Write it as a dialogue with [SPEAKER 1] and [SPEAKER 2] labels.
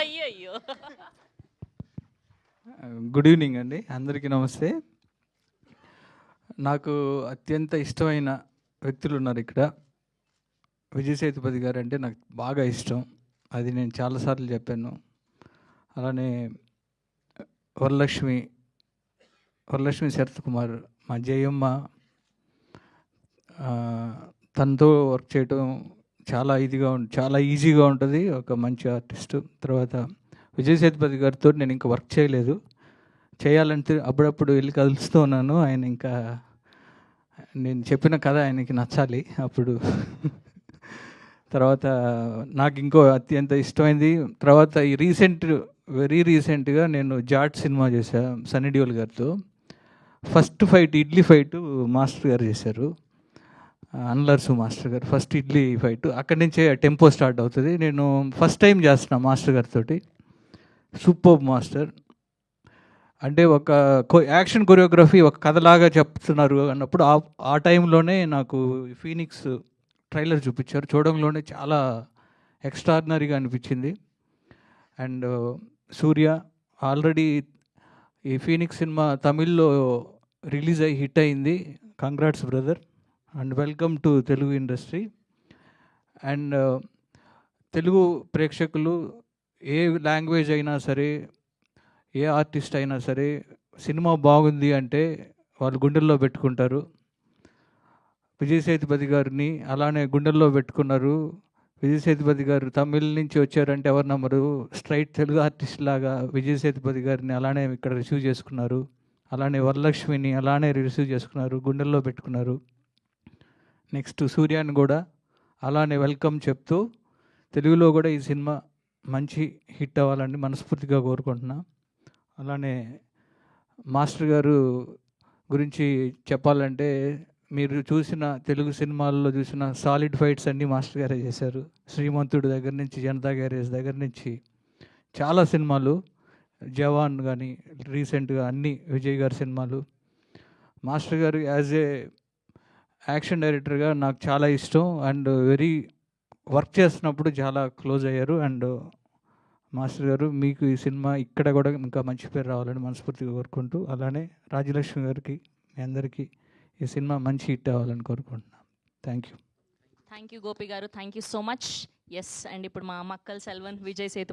[SPEAKER 1] అయ్యయ్యో!
[SPEAKER 2] Good evening అండి, అందరికీ నమస్తే. నాకు అత్యంత ఇష్టమైన వ్యక్తులు ఉన్నారు ఇక్కడ. విజయ్ సేతుపతి గారు అంటే నాకు బాగా ఇష్టం, అది నేను చాలాసార్లు చెప్పాను. అలానే వరలక్ష్మి శరత్ కుమార్, మా జయమ్మ, తనతో వర్క్ చేయడం చాలా ఈజీగా ఉంటుంది. ఒక మంచి ఆర్టిస్టు. తర్వాత విజయ్ సేతుపతి గారితో నేను ఇంకా వర్క్ చేయలేదు, చేయాలంటే అప్పుడప్పుడు వెళ్ళి కలుస్తూ ఉన్నాను. ఆయన ఇంకా నేను చెప్పిన కథ ఆయనకి నచ్చాలి అప్పుడు. తర్వాత నాకు ఇంకో అత్యంత ఇష్టమైంది, తర్వాత ఈ వెరీ రీసెంట్గా నేను జాట్ సినిమా చేశాను సన్నీ డియోల్ గారితో. First fight idli fight master గారు చేశారు, అన్లర్సు మాస్టర్ గారు. ఫస్ట్ ఇడ్లీ ఫైట్ అక్కడి నుంచే టెంపో స్టార్ట్ అవుతుంది. నేను ఫస్ట్ టైం చేస్తున్నా మాస్టర్ గారితో. Super master. అంటే ఒక యాక్షన్ కొరియోగ్రఫీ ఒక కథలాగా చెప్తున్నారు అన్నప్పుడు ఆ టైంలోనే నాకు ఫీనిక్స్ ట్రైలర్ చూపించారు. చూడంలోనే చాలా ఎక్స్ట్రాడినరీగా అనిపించింది. అండ్ సూర్య ఆల్రెడీ ఈ ఫీనిక్స్ సినిమా తమిళ్లో రిలీజ్ అయ్యి హిట్ అయింది. Congrats brother and welcome to Telugu industry. And Telugu ప్రేక్షకులు ఏ లాంగ్వేజ్ అయినా సరే, ఏ ఆర్టిస్ట్ అయినా సరే, సినిమా బాగుంది అంటే వాళ్ళు గుండెల్లో పెట్టుకుంటారు. విజయ్ సేతుపతి గారిని అలానే గుండెల్లో పెట్టుకున్నారు. విజయ్ సేతుపతి గారు తమిళ్ నుంచి వచ్చారంటే ఎవరు నమ్మరు. స్ట్రైట్ తెలుగు ఆర్టిస్ట్ లాగా విజయ్ సేతుపతి గారిని అలానే ఇక్కడ రిసీవ్ చేసుకున్నారు. అలానే వరలక్ష్మిని అలానే రిసీవ్ చేసుకున్నారు, గుండెల్లో పెట్టుకున్నారు. నెక్స్ట్ సూర్యాని కూడా అలానే వెల్కమ్ చెప్తూ తెలుగులో కూడా ఈ సినిమా మంచి హిట్ అవ్వాలని మనస్ఫూర్తిగా కోరుకుంటున్నా. అలానే మాస్టర్ గారు గురించి చెప్పాలంటే, మీరు చూసిన తెలుగు సినిమాల్లో చూసిన సాలిడ్ ఫైట్స్ అన్నీ మాస్టర్ గారే చేశారు. శ్రీమంతుడు దగ్గర నుంచి, జనతా గ్యారేజ్ దగ్గర నుంచి చాలా సినిమాలు, జవాన్ కానీ రీసెంట్గా అన్ని విజయ్ గారి సినిమాలు. మాస్టర్ గారు యాజ్ ఏ యాక్షన్ డైరెక్టర్గా నాకు చాలా ఇష్టం. అండ్ వర్క్ చేస్తున్నప్పుడు చాలా క్లోజ్ అయ్యారు. అండ్ మాస్టర్ గారు, మీకు ఈ సినిమా ఇక్కడ కూడా ఇంకా మంచి పేరు రావాలని మనస్ఫూర్తిగా కోరుకుంటూ, అలానే రాజలక్ష్మి గారికి, మీ అందరికీ ఈ సినిమా మంచి హిట్ అవ్వాలని కోరుకుంటున్నాను. Thank you
[SPEAKER 1] Gopi garu, thank you so much. Yes, and ఇప్పుడు మా మక్కల్ సెల్వన్ విజయ్ సేతుపతి